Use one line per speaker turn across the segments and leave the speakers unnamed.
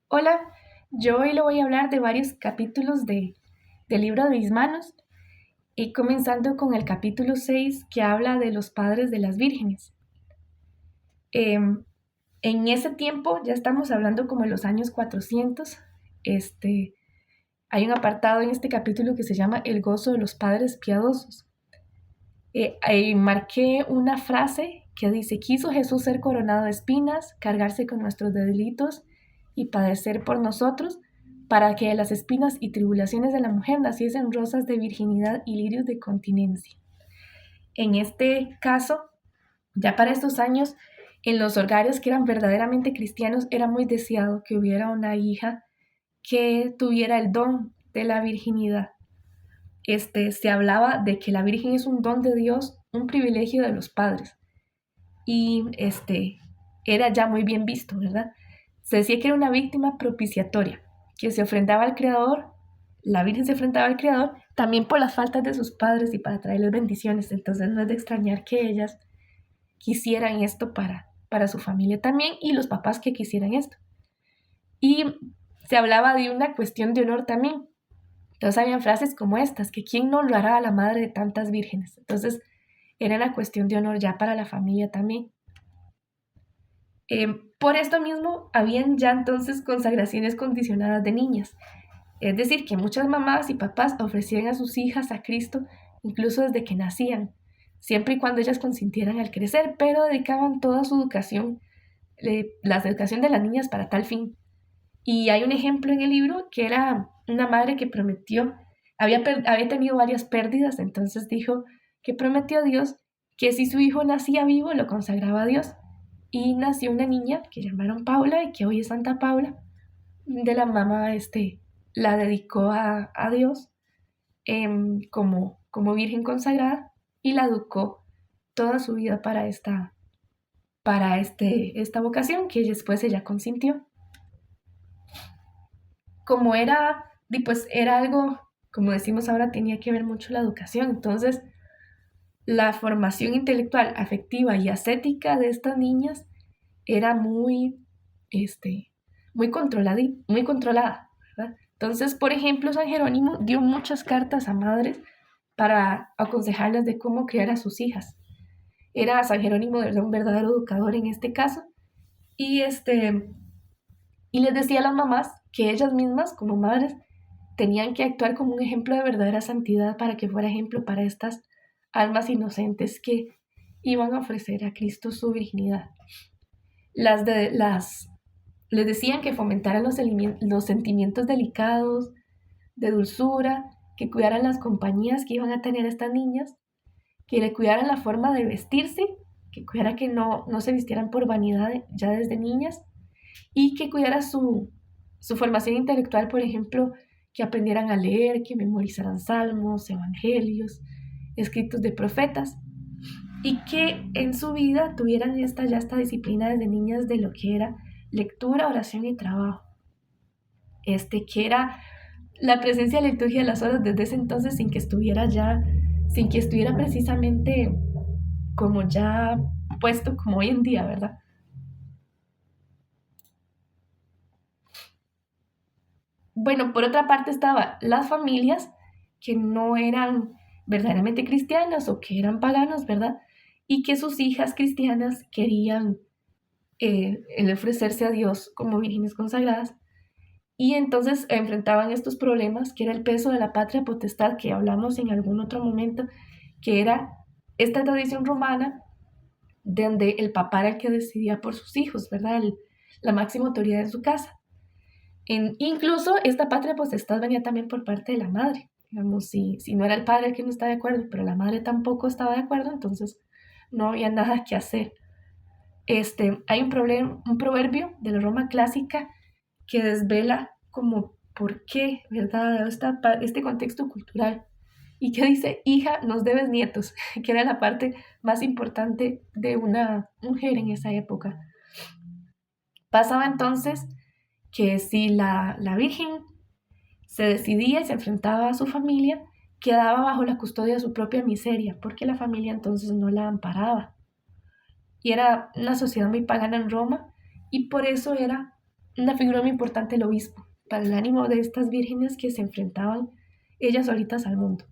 Hola, yo hoy le voy a hablar de varios capítulos del libro de mis manos y comenzando con el capítulo 6 que habla de los padres de las vírgenes. Em, en ese tiempo, ya estamos hablando como en los años 400, este, hay un apartado en este capítulo que se llama El gozo de los padres piadosos. Ahí marqué una frase que dice: quiso Jesús ser coronado de espinas, cargarse con nuestros delitos y padecer por nosotros, para que de las espinas y tribulaciones de la mujer naciesen rosas de virginidad y lirios de continencia. En este caso, ya para estos años, en los hogares que eran verdaderamente cristianos, era muy deseado que hubiera una hija que tuviera el don de la virginidad. Se hablaba de que la Virgen es un don de Dios, un privilegio de los padres. Y era ya muy bien visto, ¿verdad? Se decía que era una víctima propiciatoria, que se ofrendaba al Creador, la Virgen se ofrendaba al Creador, también por las faltas de sus padres y para traerles bendiciones. Entonces no es de extrañar que ellas quisieran esto para su familia también y los papás que quisieran esto. Y se hablaba de una cuestión de honor también. Entonces habían frases como estas, que quién no honrará a la madre de tantas vírgenes. Entonces era una cuestión de honor ya para la familia también. Por esto mismo, habían ya entonces consagraciones condicionadas de niñas. Es decir, que muchas mamás y papás ofrecían a sus hijas a Cristo incluso desde que nacían, siempre y cuando ellas consintieran al crecer, pero dedicaban toda su educación, la educación de las niñas para tal fin. Y hay un ejemplo en el libro que era una madre que prometió, había tenido varias pérdidas, entonces dijo que prometió a Dios que si su hijo nacía vivo, lo consagraba a Dios. Y nació una niña que llamaron Paula y que hoy es Santa Paula. De la mamá, la dedicó a Dios como virgen consagrada y la educó toda su vida para esta vocación que después ella consintió. Como era, y pues era algo, como decimos ahora, tenía que ver mucho la educación. Entonces, la formación intelectual, afectiva y ascética de estas niñas era este, muy controlada, ¿verdad? Entonces, por ejemplo, San Jerónimo dio muchas cartas a madres para aconsejarlas de cómo criar a sus hijas. Era San Jerónimo de verdad un verdadero educador en este caso y y les decía a las mamás que ellas mismas como madres tenían que actuar como un ejemplo de verdadera santidad para que fuera ejemplo para estas almas inocentes que iban a ofrecer a Cristo su virginidad. Les decían que fomentaran los sentimientos delicados, de dulzura, que cuidaran las compañías que iban a tener estas niñas, que le cuidaran la forma de vestirse, que cuidara que no se vistieran por vanidad ya desde niñas, y que cuidara su formación intelectual, por ejemplo, que aprendieran a leer, que memorizaran salmos, evangelios, escritos de profetas, y que en su vida tuvieran esta disciplina desde niñas de lo que era lectura, oración y trabajo. Que era la presencia de la liturgia de las horas desde ese entonces sin que estuviera precisamente como ya puesto como hoy en día, ¿verdad? Bueno, por otra parte estaban las familias que no eran verdaderamente cristianas o que eran paganos, ¿verdad? Y que sus hijas cristianas querían el ofrecerse a Dios como vírgenes consagradas. Y entonces enfrentaban estos problemas, que era el peso de la patria potestad, que hablamos en algún otro momento, que era esta tradición romana donde el papá era el que decidía por sus hijos, ¿verdad? La máxima autoridad en su casa. Incluso esta patria potestad venía también por parte de la madre. Digamos, si no era el padre el que no estaba de acuerdo, pero la madre tampoco estaba de acuerdo, entonces no había nada que hacer. Hay un proverbio de la Roma clásica que desvela como por qué, ¿verdad? Este contexto cultural. Y que dice: hija, nos debes nietos, que era la parte más importante de una mujer en esa época. Pasaba entonces que si la Virgen se decidía y se enfrentaba a su familia, quedaba bajo la custodia de su propia miseria, porque la familia entonces no la amparaba. Y era una sociedad muy pagana en Roma, y por eso era una figura muy importante el obispo para el ánimo de estas vírgenes que se enfrentaban ellas solitas al mundo.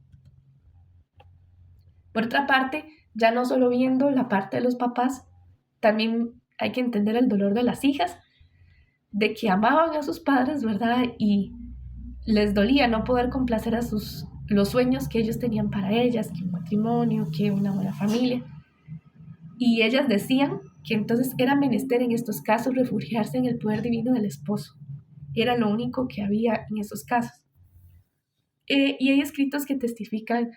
Por otra parte, ya no solo viendo la parte de los papás, también hay que entender el dolor de las hijas, de que amaban a sus padres, ¿verdad? Y les dolía no poder complacer a los sueños que ellos tenían para ellas, que un matrimonio, que una buena familia. Y ellas decían que entonces era menester en estos casos refugiarse en el poder divino del esposo. Era lo único que había en esos casos. Y hay escritos que testifican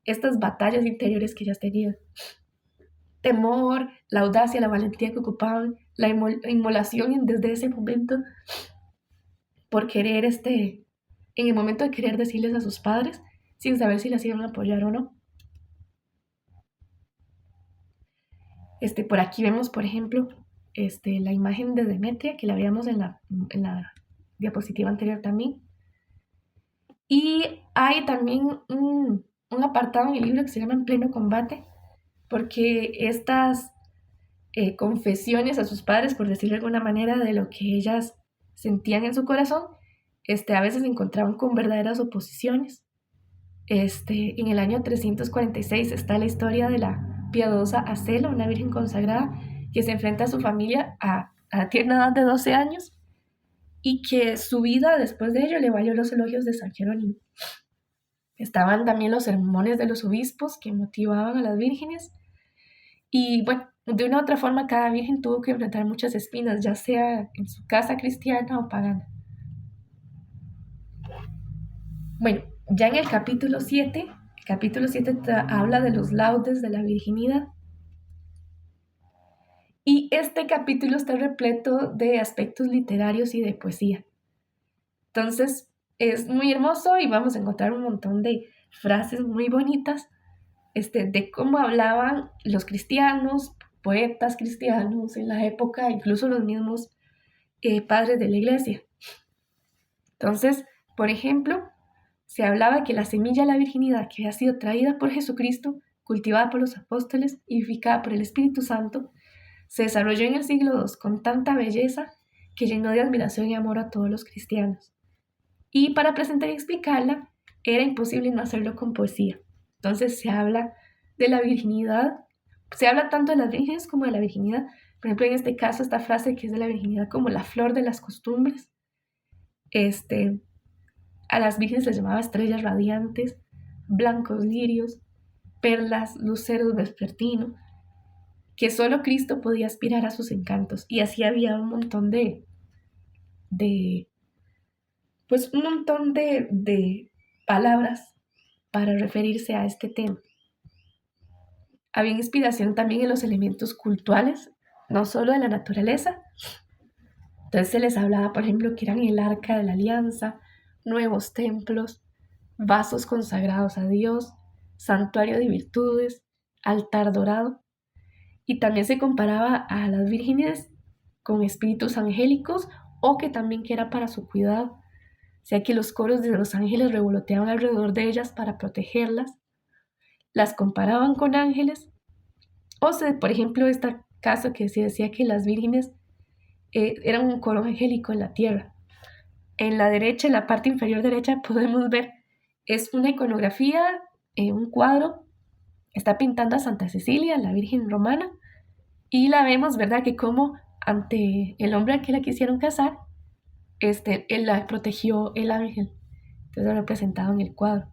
estas batallas interiores que ellas tenían. Temor, la audacia, la valentía que ocupaban, la inmolación desde ese momento por querer, en el momento de querer decirles a sus padres, sin saber si las iban a apoyar o no. Por aquí vemos, por ejemplo, la imagen de Demetria, que la veíamos en la diapositiva anterior también. Y hay también un apartado en el libro que se llama En pleno combate, porque estas confesiones a sus padres, por decirlo de alguna manera, de lo que ellas sentían en su corazón, a veces se encontraban con verdaderas oposiciones. En el año 346 está la historia de la piadosa Acela, una virgen consagrada, que se enfrenta a su familia a la tierna edad de 12 años y que su vida después de ello le valió los elogios de San Jerónimo. Estaban también los sermones de los obispos que motivaban a las vírgenes y bueno, de una u otra forma cada virgen tuvo que enfrentar muchas espinas, ya sea en su casa cristiana o pagana. Bueno, ya en el capítulo 7 habla de los laudes de la virginidad. Y este capítulo está repleto de aspectos literarios y de poesía. Entonces, es muy hermoso y vamos a encontrar un montón de frases muy bonitas de cómo hablaban los cristianos, poetas cristianos en la época, incluso los mismos padres de la iglesia. Entonces, por ejemplo, se hablaba que la semilla de la virginidad que había sido traída por Jesucristo, cultivada por los apóstoles y vivificada por el Espíritu Santo, se desarrolló en el siglo II con tanta belleza que llenó de admiración y amor a todos los cristianos. Y para presentar y explicarla, era imposible no hacerlo con poesía. Entonces se habla de la virginidad, se habla tanto de las vírgenes como de la virginidad. Por ejemplo, en este caso, esta frase que es de la virginidad como la flor de las costumbres. A las vírgenes les llamaba estrellas radiantes, blancos lirios, perlas, luceros vespertinos, que solo Cristo podía aspirar a sus encantos. Y así había un montón de palabras para referirse a este tema. Había inspiración también en los elementos cultuales, no solo de la naturaleza. Entonces se les hablaba, por ejemplo, que eran el arca de la alianza, nuevos templos, vasos consagrados a Dios, santuario de virtudes, altar dorado. Y también se comparaba a las vírgenes con espíritus angélicos o que también que era para su cuidado. O sea que los coros de los ángeles revoloteaban alrededor de ellas para protegerlas. Las comparaban con ángeles. O sea, por ejemplo, este caso que se decía que las vírgenes eran un coro angélico en la tierra. En la derecha, en la parte inferior derecha, podemos ver, es una iconografía, un cuadro, está pintando a Santa Cecilia, la Virgen Romana, y la vemos, ¿verdad? Que como ante el hombre a que la quisieron casar, él la protegió el ángel. Entonces representado en el cuadro.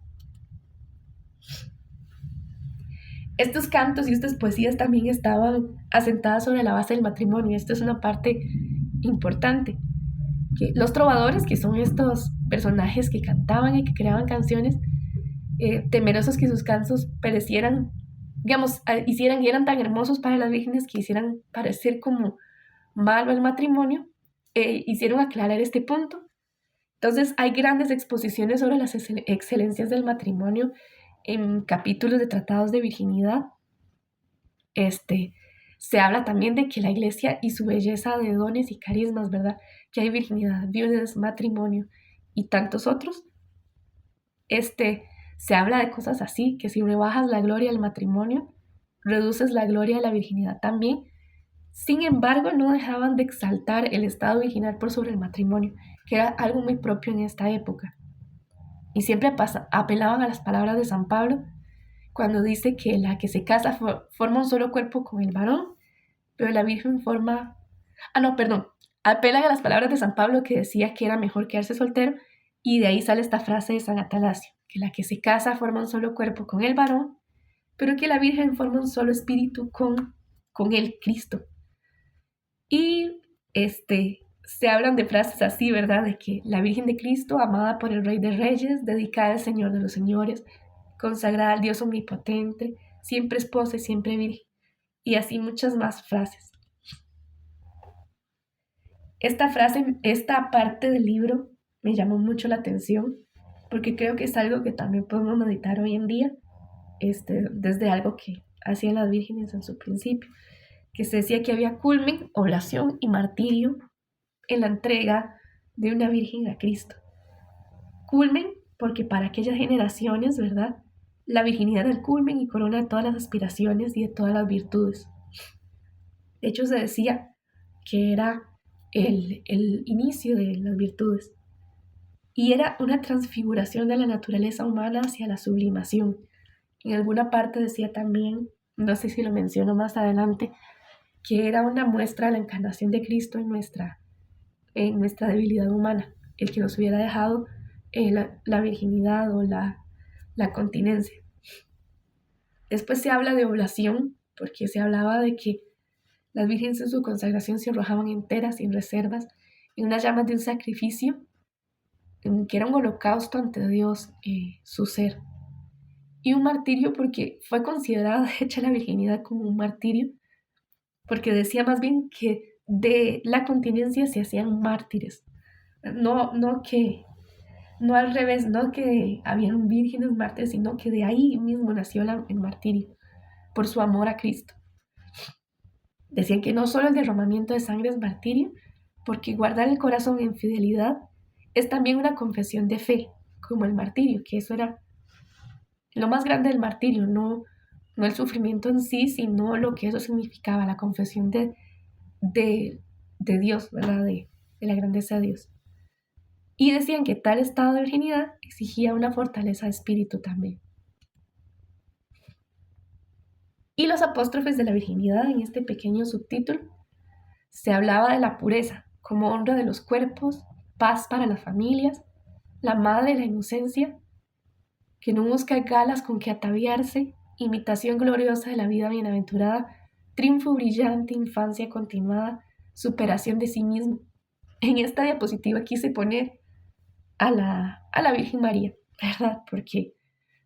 Estos cantos y estas poesías también estaban asentadas sobre la base del matrimonio. Esto es una parte importante. Que los trovadores, que son estos personajes que cantaban y que creaban canciones, temerosos que sus cantos perecieran, digamos, hicieran y eran tan hermosos para las vírgenes que hicieran parecer como malo el matrimonio, hicieron aclarar este punto. Entonces hay grandes exposiciones sobre las excelencias del matrimonio en capítulos de tratados de virginidad. Se habla también de que la iglesia y su belleza de dones y carismas, ¿verdad? Que hay virginidad, viudes, matrimonio y tantos otros. Se habla de cosas así, que si rebajas la gloria del matrimonio, reduces la gloria de la virginidad también. Sin embargo, no dejaban de exaltar el estado virginal por sobre el matrimonio, que era algo muy propio en esta época. Y siempre apelaban a las palabras de San Pablo cuando dice que la que se casa forma un solo cuerpo con el varón, pero la Virgen forma... Ah, no, perdón. Apelan a las palabras de San Pablo que decía que era mejor quedarse soltero, y de ahí sale esta frase de San Atanasio, que la que se casa forma un solo cuerpo con el varón, pero que la Virgen forma un solo espíritu con el Cristo. Y se hablan de frases así, ¿verdad? De que la Virgen de Cristo, amada por el Rey de Reyes, dedicada al Señor de los Señores, consagrada al Dios Omnipotente, siempre esposa y siempre virgen. Y así muchas más frases. Esta frase, esta parte del libro me llamó mucho la atención porque creo que es algo que también podemos meditar hoy en día, desde algo que hacían las vírgenes en su principio, que se decía que había culmen, oblación y martirio en la entrega de una virgen a Cristo. Culmen porque para aquellas generaciones, ¿verdad? La virginidad era el culmen y corona de todas las aspiraciones y de todas las virtudes. De hecho, se decía que era el inicio de las virtudes y era una transfiguración de la naturaleza humana hacia la sublimación. En alguna parte decía también, no sé si lo menciono más adelante, que era una muestra de la encarnación de Cristo en nuestra debilidad humana, el que nos hubiera dejado la virginidad o la continencia. Después se habla de oblación, porque se hablaba de que las vírgenes en su consagración se arrojaban enteras, sin reservas, en unas llamas de un sacrificio, que era un holocausto ante Dios, su ser. Y un martirio porque fue considerada, de hecho, la virginidad como un martirio, porque decía más bien que de la continencia se hacían mártires. No al revés, no que habían vírgenes mártires, sino que de ahí mismo nació el martirio, por su amor a Cristo. Decían que no solo el derramamiento de sangre es martirio, porque guardar el corazón en fidelidad es también una confesión de fe, como el martirio, que eso era lo más grande del martirio, no el sufrimiento en sí, sino lo que eso significaba, la confesión de Dios, ¿verdad? De la grandeza de Dios. Y decían que tal estado de virginidad exigía una fortaleza de espíritu también. Y los apóstrofes de la virginidad, en este pequeño subtítulo, se hablaba de la pureza como honra de los cuerpos, paz para las familias, la madre de la inocencia, que no busca galas con que ataviarse, imitación gloriosa de la vida bienaventurada, triunfo brillante, infancia continuada, superación de sí mismo. En esta diapositiva quise poner a la Virgen María, ¿verdad? Porque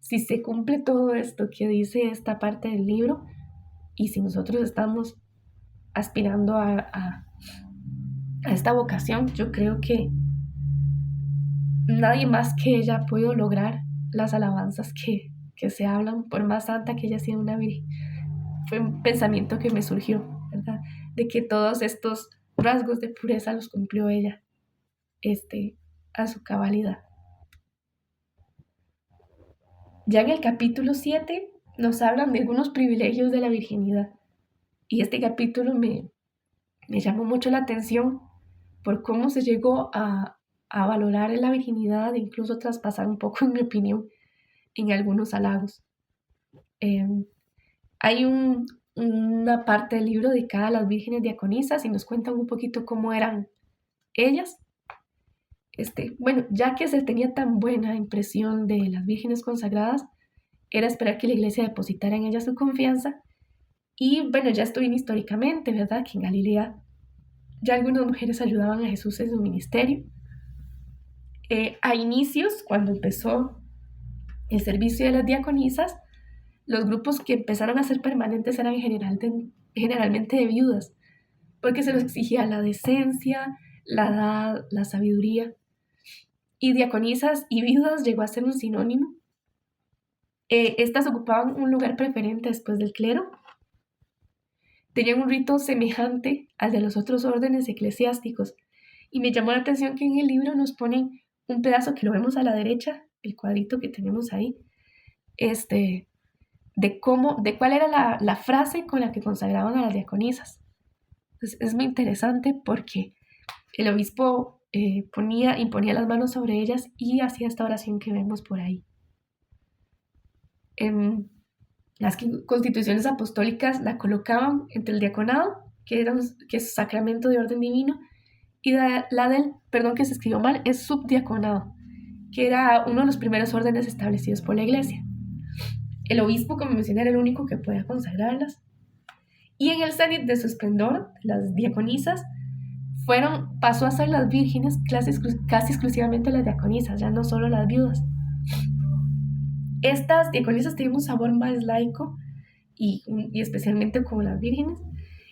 si se cumple todo esto que dice esta parte del libro, y si nosotros estamos aspirando a esta vocación, yo creo que nadie más que ella ha podido lograr las alabanzas que se hablan, por más santa que ella sea una virgen. Fue un pensamiento que me surgió, ¿verdad? De que todos estos rasgos de pureza los cumplió ella, a su cabalidad. Ya en el capítulo 7 nos hablan de algunos privilegios de la virginidad. Y este capítulo me llamó mucho la atención por cómo se llegó a valorar la virginidad e incluso traspasar un poco, en mi opinión, en algunos halagos. Hay una parte del libro dedicada a las vírgenes diaconisas y nos cuentan un poquito cómo eran ellas. Bueno, ya que se tenía tan buena impresión de las vírgenes consagradas, era esperar que la iglesia depositara en ellas su confianza. Y bueno, ya esto viene históricamente, ¿verdad? Que en Galilea ya algunas mujeres ayudaban a Jesús en su ministerio. A inicios, cuando empezó el servicio de las diaconisas, los grupos que empezaron a ser permanentes eran generalmente de viudas, porque se les exigía la decencia, la edad, la sabiduría. Y diaconisas y viudas llegó a ser un sinónimo. Estas ocupaban un lugar preferente después del clero. Tenían un rito semejante al de los otros órdenes eclesiásticos. Y me llamó la atención que en el libro nos ponen un pedazo que lo vemos a la derecha, el cuadrito que tenemos ahí, de cuál era la frase con la que consagraban a las diaconisas. Entonces, es muy interesante porque el obispo imponía las manos sobre ellas y hacía esta oración que vemos por ahí. En las constituciones apostólicas la colocaban entre el diaconado, que es sacramento de orden divino, y perdón que se escribió mal, es subdiaconado, que era uno de los primeros órdenes establecidos por la iglesia. El obispo, como mencioné, era el único que podía consagrarlas. Y en el cenit de su esplendor, las diaconisas pasó a ser las vírgenes casi exclusivamente las diaconisas, ya no solo las viudas. Estas diaconisas tenían un sabor más laico y especialmente como las vírgenes,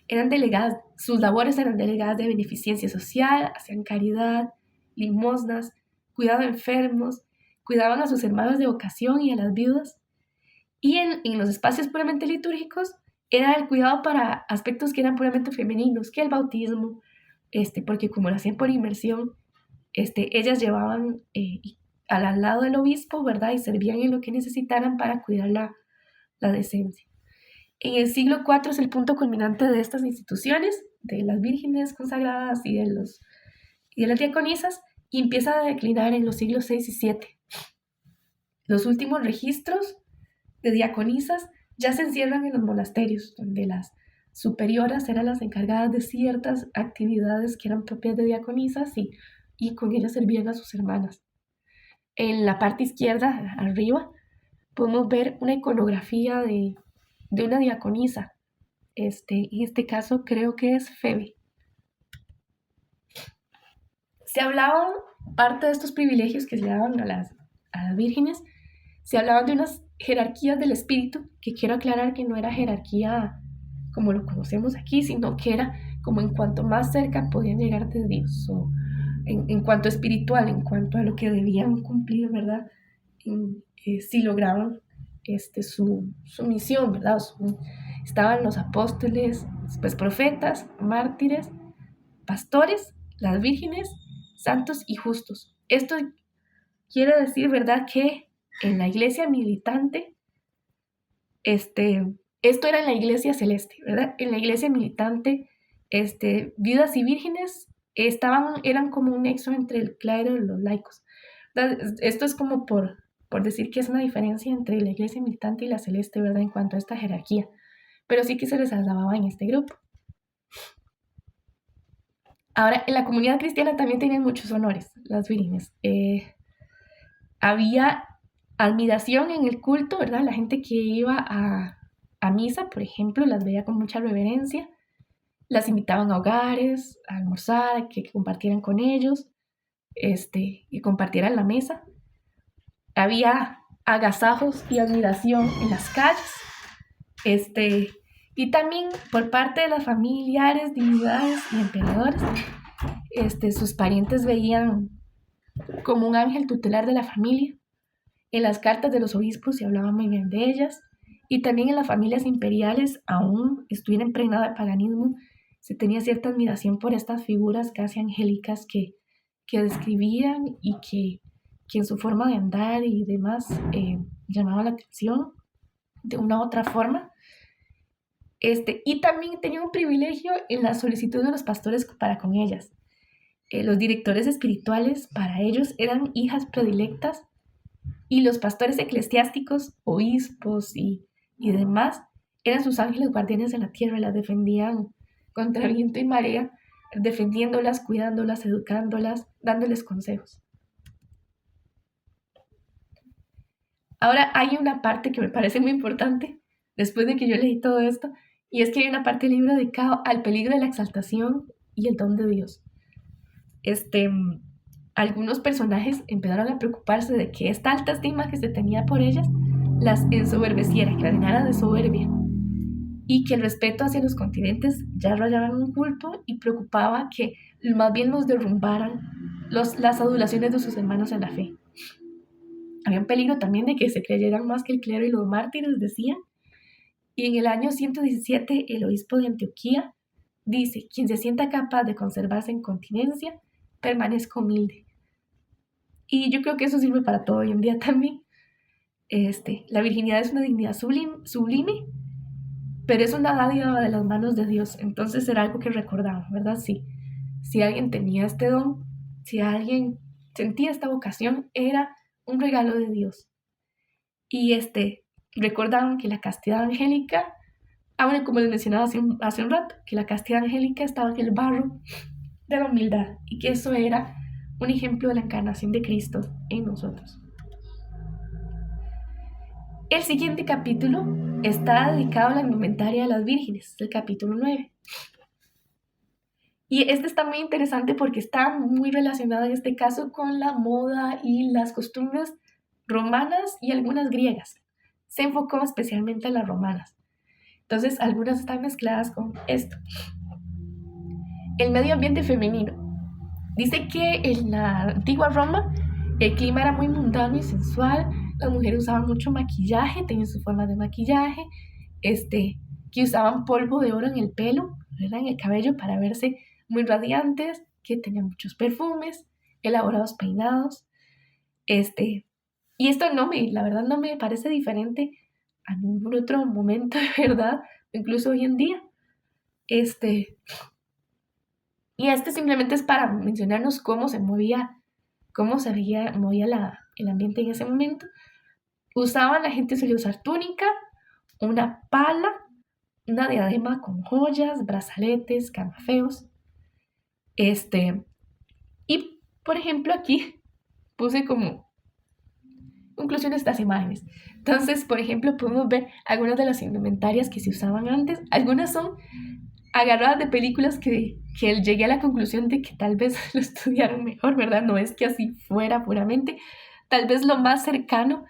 eran delegadas, sus labores eran delegadas de beneficencia social, hacían caridad, limosnas, cuidado de enfermos, cuidaban a sus hermanos de vocación y a las viudas. Y en los espacios puramente litúrgicos era el cuidado para aspectos que eran puramente femeninos, que el bautismo, porque como lo hacían por inmersión, ellas llevaban al lado del obispo, ¿verdad? Y servían en lo que necesitaran para cuidar la decencia. En el siglo IV es el punto culminante de estas instituciones, de las vírgenes consagradas y de las diaconisas, y empieza a declinar en los siglos VI y VII. Los últimos registros de diaconisas ya se encierran en los monasterios, donde las superioras eran las encargadas de ciertas actividades que eran propias de diaconisas y con ellas servían a sus hermanas. En la parte izquierda, arriba, podemos ver una iconografía de una diaconisa. En este caso creo que es Febe. Se hablaban, parte de estos privilegios que se daban a las vírgenes, se hablaban de unas jerarquías del espíritu, que quiero aclarar que no era jerarquía como lo conocemos aquí, sino que era como en cuanto más cerca podían llegar de Dios, o en cuanto espiritual, en cuanto a lo que debían cumplir, ¿verdad? Si lograban su misión, ¿verdad? Estaban los apóstoles, pues profetas, mártires, pastores, las vírgenes, santos y justos. Esto quiere decir, ¿verdad?, que en la iglesia militante, esto era en la iglesia celeste, ¿verdad? En la iglesia militante, viudas y vírgenes eran como un nexo entre el clero y los laicos. ¿Verdad? Esto es como por decir que es una diferencia entre la iglesia militante y la celeste, ¿verdad?, en cuanto a esta jerarquía. Pero sí que se les alababa en este grupo. Ahora, en la comunidad cristiana también tenían muchos honores, las vírgenes. Había admiración en el culto, ¿verdad? La gente que iba a misa, por ejemplo, las veía con mucha reverencia. Las invitaban a hogares, a almorzar, que compartieran con ellos, y compartieran la mesa. Había agasajos y admiración en las calles. Y también por parte de las familiares, dignidades y emperadores, sus parientes veían como un ángel tutelar de la familia. En las cartas de los obispos se hablaba muy bien de ellas, y también en las familias imperiales, aún estuviera impregnada de paganismo, se tenía cierta admiración por estas figuras casi angélicas que describían y que en su forma de andar y demás llamaban la atención de una u otra forma. Y también tenía un privilegio en la solicitud de los pastores para con ellas. Los directores espirituales para ellos eran hijas predilectas, y los pastores eclesiásticos, obispos y demás, eran sus ángeles guardianes en la tierra, y las defendían contra viento y marea, defendiéndolas, cuidándolas, educándolas, dándoles consejos. Ahora hay una parte que me parece muy importante, después de que yo leí todo esto, y es que hay una parte del libro dedicada al peligro de la exaltación y el don de Dios. Algunos personajes empezaron a preocuparse de que esta alta estima que se tenía por ellas las ensoberbeciera, que las llenara de soberbia, y que el respeto hacia los continentes ya rayaban un culto, y preocupaba que más bien los derrumbaran las adulaciones de sus hermanos en la fe. Había un peligro también de que se creyeran más que el clero y los mártires decían, y en el año 117 el obispo de Antioquía dice: quien se sienta capaz de conservarse en continencia, permanezca humilde. Y yo creo que eso sirve para todo hoy en día también. La virginidad es una dignidad sublime, pero es una dádiva de las manos de Dios, entonces era algo que recordaban, ¿verdad? Sí. Si alguien tenía este don, si alguien sentía esta vocación, era un regalo de Dios. Y recordaban que la castidad angélica, bueno, como les mencionaba hace un rato, que la castidad angélica estaba en el barro de la humildad y que eso era un ejemplo de la encarnación de Cristo en nosotros. El siguiente capítulo está dedicado a la indumentaria de las vírgenes, el capítulo 9. Y este está muy interesante porque está muy relacionado en este caso con la moda y las costumbres romanas y algunas griegas. Se enfocó especialmente en las romanas. Entonces, algunas están mezcladas con esto. El medio ambiente femenino. Dice que en la antigua Roma el clima era muy mundano y sensual. Las mujeres usaban mucho maquillaje, tenían su forma de maquillaje, que usaban polvo de oro en el pelo, ¿verdad? En el cabello para verse muy radiantes, que tenían muchos perfumes, elaborados peinados. Y esto la verdad no me parece diferente a ningún otro momento, de verdad, incluso hoy en día. Y simplemente es para mencionarnos cómo se movía el ambiente en ese momento. La gente solía usar túnica, una pala, una diadema con joyas, brazaletes, camafeos. Y por ejemplo aquí puse como conclusiones de estas imágenes. Entonces, por ejemplo, podemos ver algunas de las indumentarias que se usaban antes. Algunas son agarradas de películas que llegué a la conclusión de que tal vez lo estudiaron mejor, ¿verdad? No es que así fuera puramente. Tal vez lo más cercano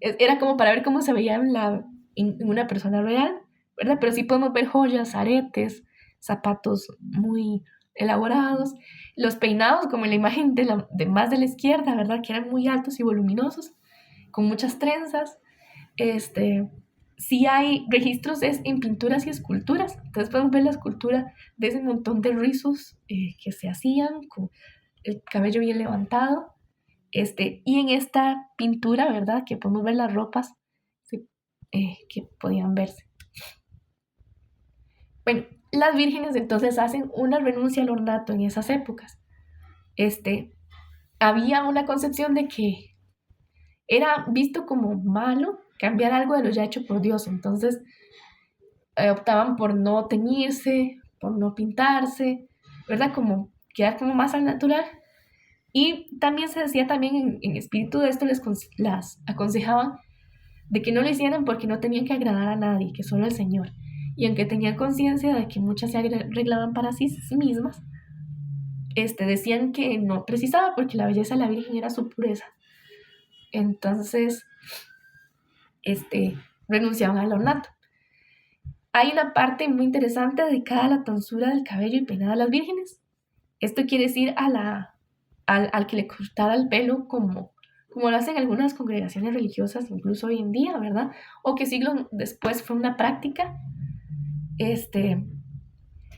era como para ver cómo se veía en una persona real, ¿verdad? Pero sí podemos ver joyas, aretes, zapatos muy elaborados, los peinados, como en la imagen más de la izquierda, ¿verdad? Que eran muy altos y voluminosos, con muchas trenzas. Sí hay registros en pinturas y esculturas. Entonces podemos ver la escultura de ese montón de rizos que se hacían con el cabello bien levantado. Y en esta pintura, ¿verdad? Que podemos ver las ropas que podían verse. Bueno, las vírgenes entonces hacen una renuncia al ornato en esas épocas. Había una concepción de que era visto como malo cambiar algo de lo ya hecho por Dios. Entonces optaban por no teñirse, por no pintarse, ¿verdad? Como quedar como más al natural. Y también se decía también en espíritu de esto, las aconsejaban de que no lo hicieran porque no tenían que agradar a nadie, que solo al Señor. Y aunque tenían conciencia de que muchas se arreglaban para sí mismas, decían que no precisaba porque la belleza de la Virgen era su pureza. Entonces, renunciaban al ornato. Hay una parte muy interesante dedicada a la tonsura del cabello y peinado de las vírgenes. Esto quiere decir al que le cortara el pelo como lo hacen algunas congregaciones religiosas, incluso hoy en día, ¿verdad? O que siglos después fue una práctica,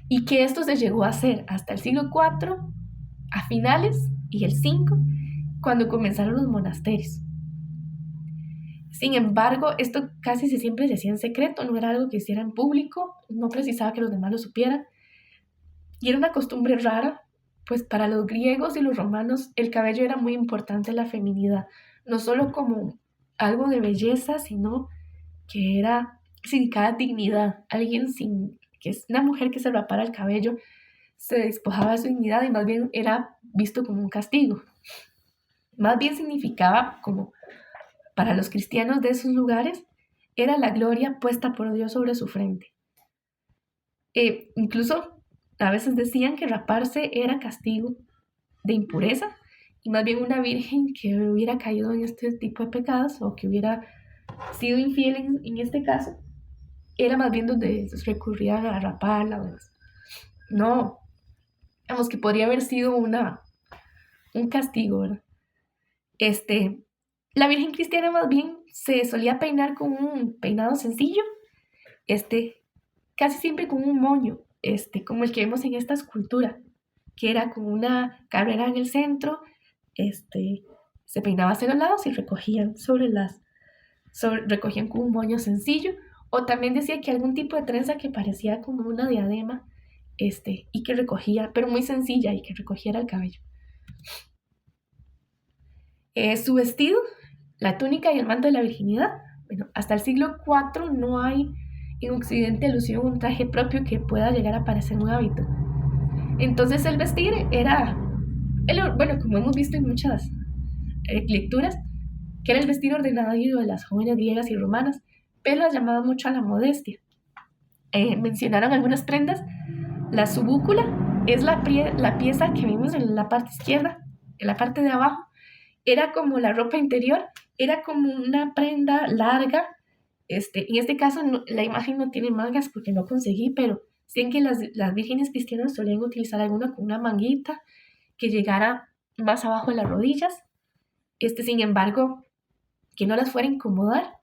y que esto se llegó a hacer hasta el siglo IV, a finales, y el V, cuando comenzaron los monasterios. Sin embargo, esto casi siempre se hacía en secreto, no era algo que hiciera en público, no precisaba que los demás lo supieran, y era una costumbre rara, pues para los griegos y los romanos el cabello era muy importante en la feminidad, no solo como algo de belleza, sino que significaba dignidad. Que es una mujer que se rapara el cabello se despojaba de su dignidad y más bien era visto como un castigo. Más bien significaba como para los cristianos de esos lugares era la gloria puesta por Dios sobre su frente. Incluso a veces decían que raparse era castigo de impureza y más bien una virgen que hubiera caído en este tipo de pecados o que hubiera sido infiel en este caso, era más bien donde recurrían a raparla. No, digamos que podría haber sido un castigo, ¿verdad? La virgen cristiana más bien se solía peinar con un peinado sencillo, casi siempre con un moño, como el que vemos en esta escultura, que era con una carrera en el centro, se peinaba hacia los lados y recogían con un moño sencillo O también decía que algún tipo de trenza que parecía como una diadema, y que recogía, pero muy sencilla, y que recogiera el cabello. Su vestido, la túnica y el manto de la virginidad. Bueno, hasta el siglo IV no hay en Occidente alusión a un traje propio que pueda llegar a parecer un hábito. Entonces el vestir era, bueno, como hemos visto en muchas lecturas, que era el vestir ordinario de las jóvenes griegas y romanas, pero llamaba mucho a la modestia. Mencionaron algunas prendas. La subúcula es la pieza que vimos en la parte izquierda, en la parte de abajo. Era como la ropa interior, era como una prenda larga. En este caso la imagen no tiene mangas porque no conseguí, pero sí que las vírgenes cristianas solían utilizar alguna con una manguita que llegara más abajo de las rodillas. Sin embargo, que no las fuera a incomodar.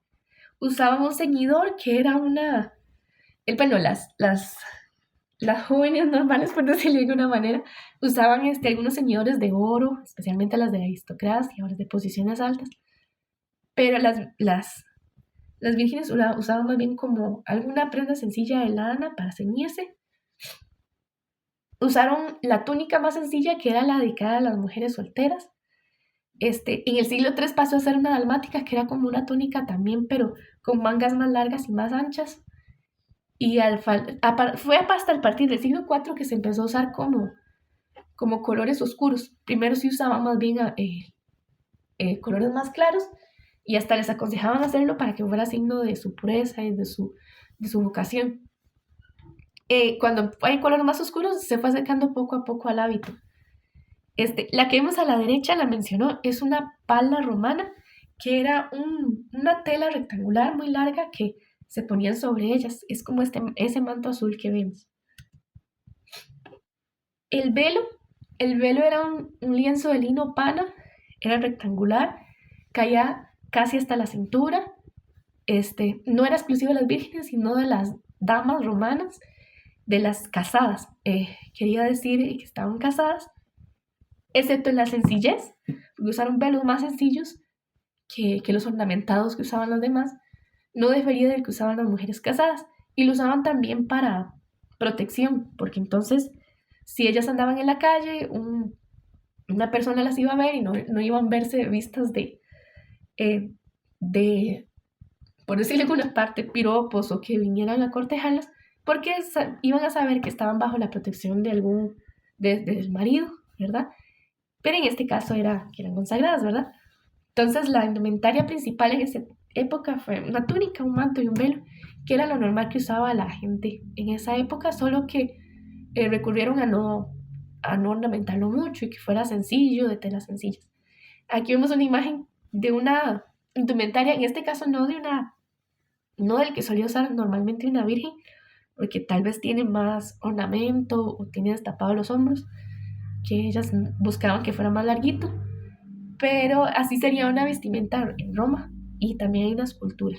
Usaban un ceñidor que era bueno, las jóvenes normales, por decirlo de alguna manera, usaban algunos ceñidores de oro, especialmente las de aristocracia o las de posiciones altas, pero las vírgenes usaban más bien como alguna prenda sencilla de lana para ceñirse. Usaron la túnica más sencilla, que era la dedicada a las mujeres solteras. En el siglo III pasó a ser una dalmática, que era como una túnica también, pero con mangas más largas y más anchas. Y fue hasta el partir del siglo IV que se empezó a usar como colores oscuros. Primero se usaban más bien colores más claros, y hasta les aconsejaban hacerlo para que fuera signo de su pureza y de su vocación. Cuando hay colores más oscuros, se fue acercando poco a poco al hábito. La que vemos a la derecha, la mencionó, es una pala romana, que era una tela rectangular muy larga que se ponían sobre ellas. Es como ese manto azul que vemos. El velo era un lienzo de lino pana, era rectangular, caía casi hasta la cintura. No era exclusivo de las vírgenes, sino de las damas romanas, de las casadas. Quería decir que estaban casadas, excepto en la sencillez, porque usaron velos más sencillos que los ornamentados que usaban los demás. No difería del que usaban las mujeres casadas, y lo usaban también para protección, porque entonces, si ellas andaban en la calle, una persona las iba a ver y no iban a verse vistas de, por decirle alguna parte, piropos, o que vinieran a cortejarlas, porque iban a saber que estaban bajo la protección del marido, ¿verdad? Pero en este caso que eran consagradas, ¿verdad? Entonces la indumentaria principal en esa época fue una túnica, un manto y un velo, que era lo normal que usaba la gente en esa época, solo que recurrieron a no ornamentarlo mucho y que fuera sencillo, de telas sencillas. Aquí vemos una imagen de una indumentaria, en este caso no del que solía usar normalmente una virgen, porque tal vez tiene más ornamento o tiene destapados los hombros, que ellas buscaban que fuera más larguito, pero así sería una vestimenta en Roma, y también hay una escultura.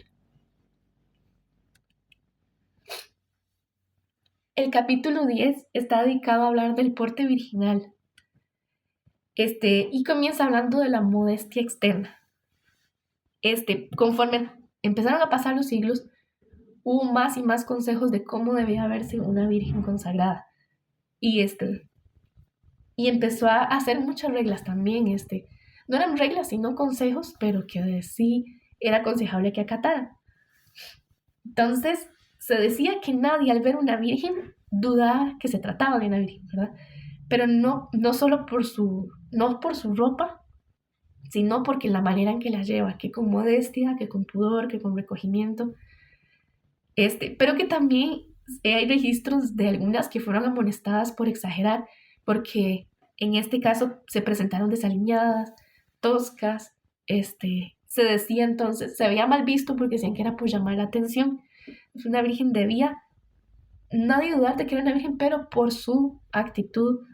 El capítulo 10 está dedicado a hablar del porte virginal, y comienza hablando de la modestia externa. Conforme empezaron a pasar los siglos, hubo más y más consejos de cómo debía verse una virgen consagrada. Y empezó a hacer muchas reglas también. No eran reglas, sino consejos, pero que sí era aconsejable que acataran. Entonces, se decía que nadie al ver una virgen dudaba que se trataba de una virgen, ¿verdad? Pero no solo no por su ropa, sino porque la manera en que la lleva, que con modestia, que con pudor, que con recogimiento. Pero que también hay registros de algunas que fueron amonestadas por exagerar, porque en este caso se presentaron desaliñadas, toscas. Se decía entonces, se veía mal visto porque decían que era por llamar la atención. Una virgen debía, nadie dudar de que era una virgen, pero por su actitud,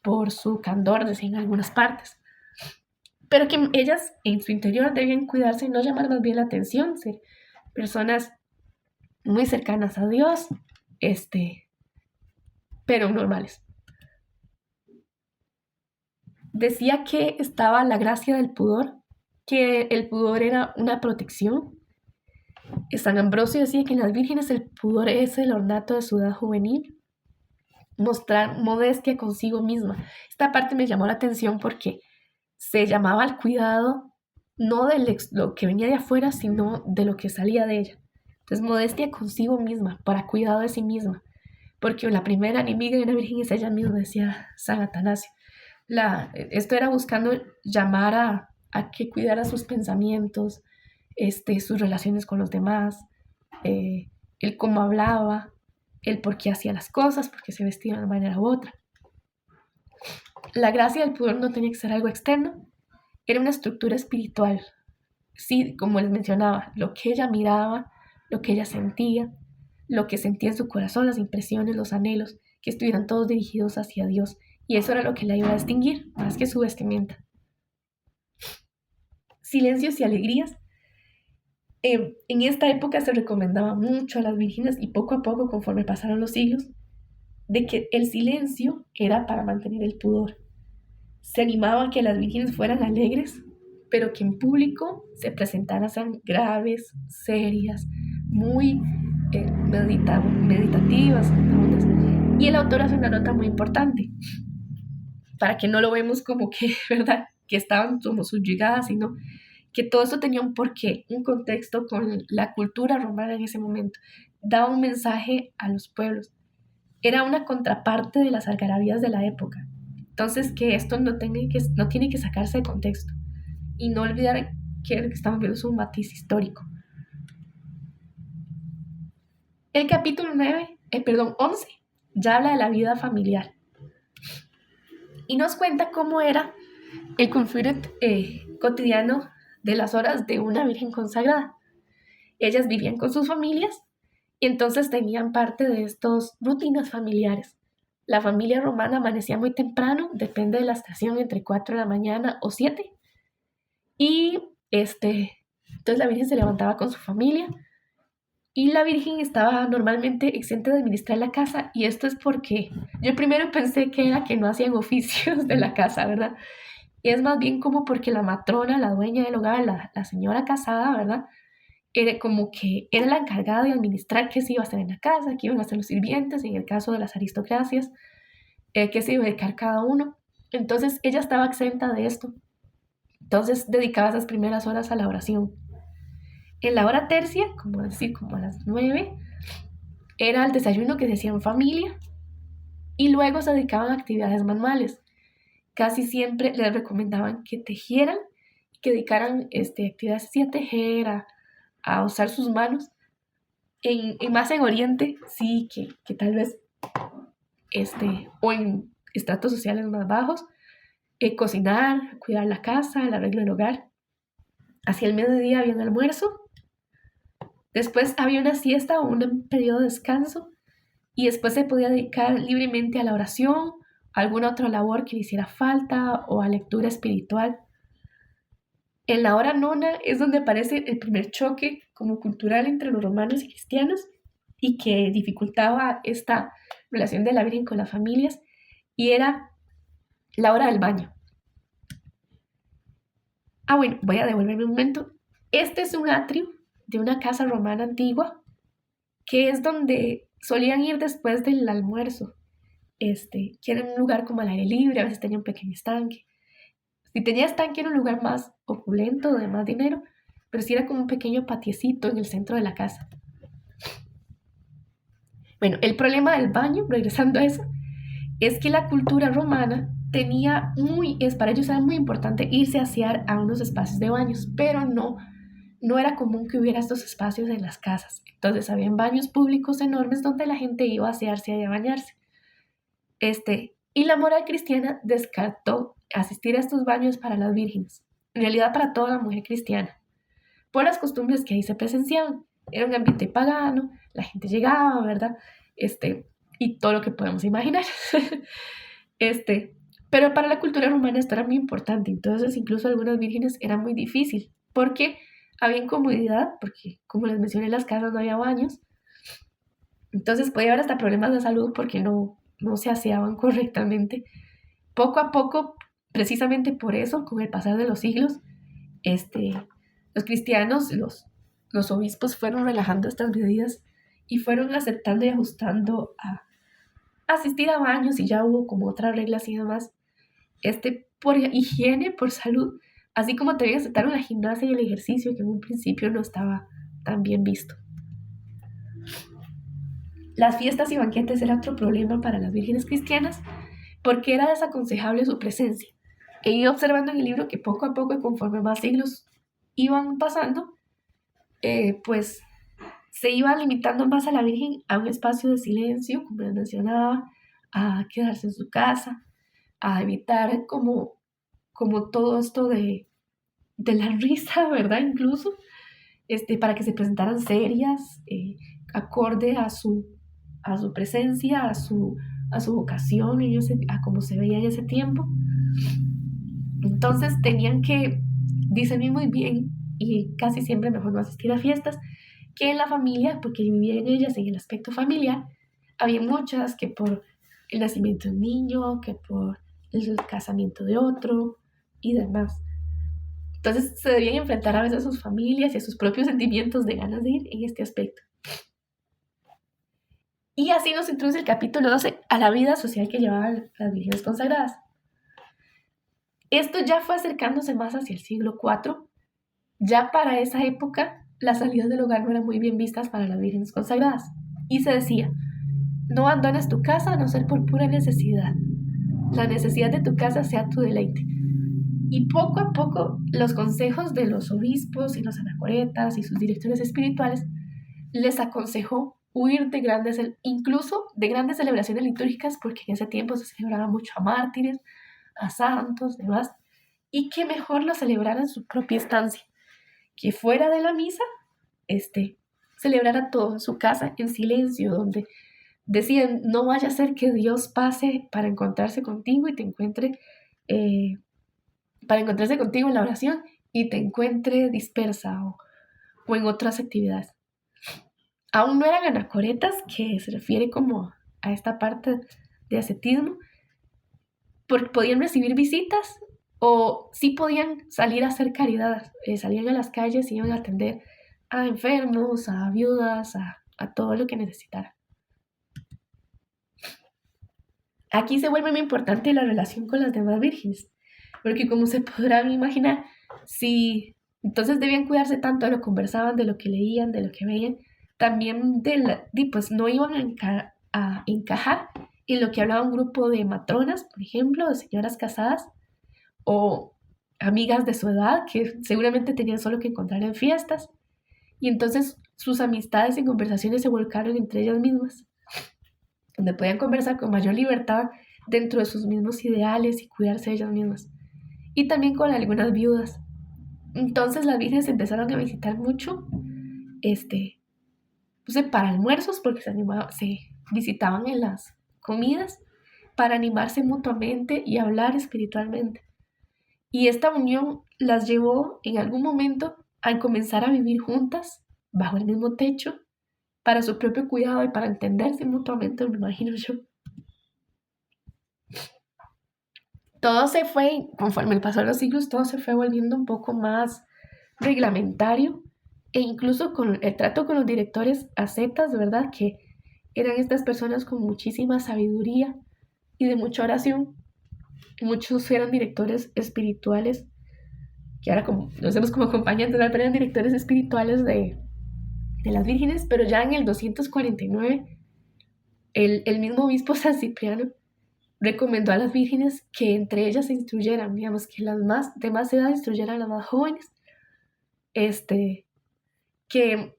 por su candor, decían en algunas partes. Pero que ellas en su interior debían cuidarse y no llamar más bien la atención, ser personas muy cercanas a Dios, pero normales. Decía que estaba la gracia del pudor, que el pudor era una protección, San Ambrosio decía que en las vírgenes el pudor es el ornato de su edad juvenil, mostrar modestia consigo misma. Esta parte me llamó la atención porque se llamaba al cuidado no de lo que venía de afuera, sino de lo que salía de ella. Entonces, modestia consigo misma, para cuidado de sí misma. Porque la primera enemiga de una virgen es ella misma, decía San Atanasio. Esto era buscando llamar a que cuidara sus pensamientos, sus relaciones con los demás, el cómo hablaba, el por qué hacía las cosas, por qué se vestía de una manera u otra. La gracia del pudor no tenía que ser algo externo, era una estructura espiritual. Sí, como les mencionaba, lo que ella miraba, lo que ella sentía, lo que sentía en su corazón, las impresiones, los anhelos, que estuvieran todos dirigidos hacia Dios. Y eso era lo que la iba a distinguir, más que su vestimenta. Silencios y alegrías. En esta época se recomendaba mucho a las vírgenes y poco a poco, conforme pasaron los siglos, de que el silencio era para mantener el pudor. Se animaba a que las vírgenes fueran alegres, pero que en público se presentaran graves, serias, muy meditativas. Y el autor hace una nota muy importante, para que no lo vemos como que, ¿verdad?, que estaban como subyugadas, sino que todo esto tenía un porqué, un contexto con la cultura romana en ese momento. Daba un mensaje a los pueblos. Era una contraparte de las algarabías de la época. Entonces, que esto no tiene que sacarse de contexto. Y no olvidar que lo que estamos viendo es un matiz histórico. El capítulo 11 ya habla de la vida familiar. Y nos cuenta cómo era el confluir cotidiano de las horas de una virgen consagrada. Ellas vivían con sus familias y entonces tenían parte de estas rutinas familiares. La familia romana amanecía muy temprano, depende de la estación, entre 4 de la mañana o 7. Y entonces la Virgen se levantaba con su familia y la Virgen estaba normalmente exenta de administrar la casa. Y esto es porque yo primero pensé que era que no hacían oficios de la casa, ¿verdad? Y es más bien como porque la matrona, la dueña del hogar, la señora casada, ¿verdad?, era como que era la encargada de administrar qué se iba a hacer en la casa, qué iban a hacer los sirvientes, en el caso de las aristocracias, qué se iba a dedicar cada uno. Entonces ella estaba exenta de esto. Entonces dedicaba esas primeras horas a la oración. En la hora tercia, como a las 9, era el desayuno que se hacía en familia y luego se dedicaban a actividades manuales. Casi siempre les recomendaban que tejieran, que dedicaran actividades así a tejer, a usar sus manos. Más en Oriente, sí, que tal vez, o en estratos sociales más bajos, cocinar, cuidar la casa, el arreglo del hogar. Hacia el mediodía había un almuerzo, después había una siesta o un periodo de descanso, y después se podía dedicar libremente a la oración, a alguna otra labor que le hiciera falta, o a lectura espiritual. En la hora nona es donde aparece el primer choque como cultural entre los romanos y cristianos y que dificultaba esta relación de la Virgen con las familias, y era la hora del baño. Bueno, voy a devolverme un momento. Este es un atrio de una casa romana antigua que es donde solían ir después del almuerzo, que era un lugar como al aire libre, a veces tenía un pequeño estanque. Si tenía estanque era un lugar más opulento, de más dinero, pero sí era como un pequeño patiecito en el centro de la casa. Bueno, el problema del baño, regresando a eso, es que la cultura romana para ellos era muy importante irse a asear a unos espacios de baños, pero no era común que hubiera estos espacios en las casas. Entonces habían baños públicos enormes donde la gente iba a asearse y a bañarse. Y la moral cristiana descartó asistir a estos baños para las vírgenes, en realidad para toda la mujer cristiana, por las costumbres que ahí se presenciaban. Era un ambiente pagano, la gente llegaba, ¿verdad? Y todo lo que podemos imaginar. Pero para la cultura romana esto era muy importante, entonces incluso algunas vírgenes era muy difícil, porque había incomodidad, porque como les mencioné, en las casas no había baños, entonces podía haber hasta problemas de salud porque no se aseaban correctamente. Poco a poco, precisamente por eso, con el pasar de los siglos, los cristianos, los obispos fueron relajando estas medidas y fueron aceptando y ajustando a asistir a baños, y ya hubo como otras reglas y demás, por higiene, por salud, así como también aceptaron la gimnasia y el ejercicio, que en un principio no estaba tan bien visto. Las fiestas y banquetes era otro problema para las vírgenes cristianas, porque era desaconsejable su presencia. He ido observando en el libro que poco a poco, y conforme más siglos iban pasando, pues se iba limitando más a la Virgen a un espacio de silencio, como les mencionaba, a quedarse en su casa, a evitar como todo esto de la risa, ¿verdad? Incluso, para que se presentaran serias, acorde a su presencia, a su vocación, a cómo se veía en ese tiempo. Entonces tenían que discernir muy bien, y casi siempre mejor no asistir a fiestas, que en la familia, porque vivía en ellas en el aspecto familiar. Había muchas que por el nacimiento de un niño, que por el casamiento de otro y demás. Entonces se debían enfrentar a veces a sus familias y a sus propios sentimientos de ganas de ir en este aspecto. Y así nos introduce el capítulo 12 a la vida social que llevaban las vírgenes consagradas. Esto ya fue acercándose más hacia el siglo IV. Ya para esa época, las salidas del hogar no eran muy bien vistas para las vírgenes consagradas. Y se decía: no abandones tu casa a no ser por pura necesidad. La necesidad de tu casa sea tu deleite. Y poco a poco, los consejos de los obispos y los anacoretas y sus directores espirituales les aconsejó huir incluso de grandes celebraciones litúrgicas, porque en ese tiempo se celebraba mucho a mártires, a santos, demás, y que mejor lo celebraran en su propia estancia, que fuera de la misa, celebrara todo en su casa, en silencio, donde decían: no vaya a ser que Dios pase para encontrarse contigo y te encuentre, para encontrarse contigo en la oración y te encuentre dispersa o en otras actividades. Aún no eran anacoretas, que se refiere como a esta parte de ascetismo, porque podían recibir visitas o sí podían salir a hacer caridad. Salían a las calles y iban a atender a enfermos, a viudas, a todo lo que necesitaran. Aquí se vuelve muy importante la relación con las demás vírgenes, porque como se podrá imaginar, si entonces debían cuidarse tanto de lo que conversaban, de lo que leían, de lo que veían, también pues no iban a encajar en lo que hablaba un grupo de matronas, por ejemplo, de señoras casadas o amigas de su edad, que seguramente tenían solo que encontrar en fiestas, y entonces sus amistades y conversaciones se volcaron entre ellas mismas, donde podían conversar con mayor libertad dentro de sus mismos ideales y cuidarse de ellas mismas, y también con algunas viudas. Entonces las vírgenes empezaron a visitar mucho, para almuerzos, porque se visitaban en las comidas para animarse mutuamente y hablar espiritualmente. Y esta unión las llevó en algún momento a comenzar a vivir juntas bajo el mismo techo, para su propio cuidado y para entenderse mutuamente, me imagino yo. Todo se fue, conforme el paso de los siglos, todo se fue volviendo un poco más reglamentario, e incluso con el trato con los directores ascetas, ¿verdad? Que eran estas personas con muchísima sabiduría y de mucha oración. Muchos eran directores espirituales, que ahora los vemos como acompañantes, pero eran directores espirituales de las vírgenes. Pero ya en el 249, el mismo obispo San Cipriano recomendó a las vírgenes que entre ellas se instruyeran, digamos, que las de más edad instruyeran a las más jóvenes, que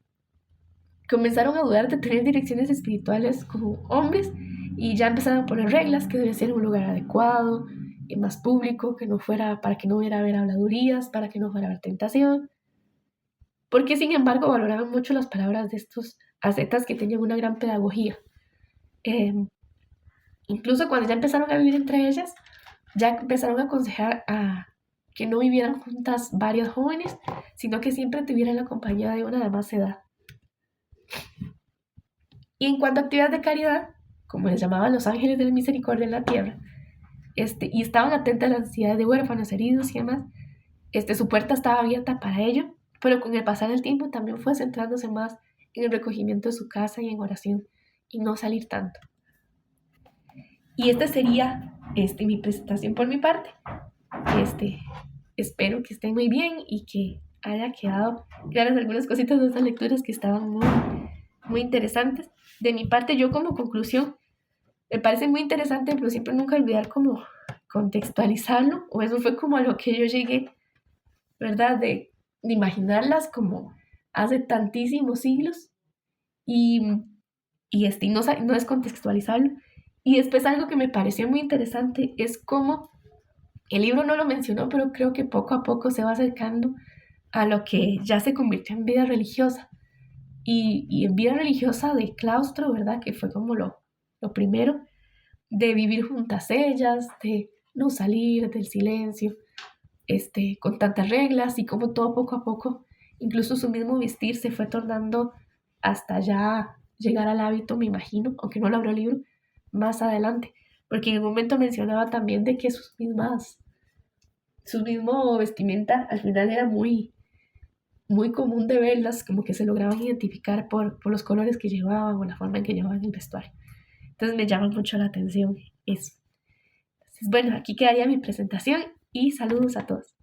comenzaron a dudar de tener direcciones espirituales como hombres, y ya empezaron a poner reglas: que debe ser un lugar adecuado y más público, para que no hubiera haber habladurías, para que no fuera a haber tentación, porque sin embargo valoraban mucho las palabras de estos ascetas, que tenían una gran pedagogía. Incluso cuando ya empezaron a vivir entre ellas, ya empezaron a aconsejar a que no vivieran juntas varias jóvenes, sino que siempre tuvieran la compañía de una de más edad. Y en cuanto a actividades de caridad, como les llamaban los ángeles de la misericordia en la tierra, y estaban atentas a las necesidades de huérfanos, heridos y demás, su puerta estaba abierta para ello, pero con el pasar del tiempo también fue centrándose más en el recogimiento de su casa y en oración y no salir tanto. Y esta sería mi presentación por mi parte. Espero que estén muy bien y que haya quedado claras algunas cositas de estas lecturas que estaban muy, muy interesantes. De mi parte, yo como conclusión, me parece muy interesante, pero siempre nunca olvidar como contextualizarlo, o eso fue como a lo que yo llegué, ¿verdad? De imaginarlas como hace tantísimos siglos y, y no es contextualizarlo. Y después algo que me pareció muy interesante es cómo el libro no lo mencionó, pero creo que poco a poco se va acercando a lo que ya se convirtió en vida religiosa. Y en vida religiosa de claustro, ¿verdad? Que fue como lo primero, de vivir juntas ellas, de no salir del silencio, con tantas reglas y como todo poco a poco, incluso su mismo vestir se fue tornando hasta ya llegar al hábito, me imagino, aunque no lo abro el libro, más adelante, porque en el momento mencionaba también de que su mismo vestimenta al final era muy, muy común de verlas, como que se lograban identificar por los colores que llevaban o la forma en que llevaban el vestuario. Entonces me llama mucho la atención eso. Entonces, bueno, aquí quedaría mi presentación y saludos a todos.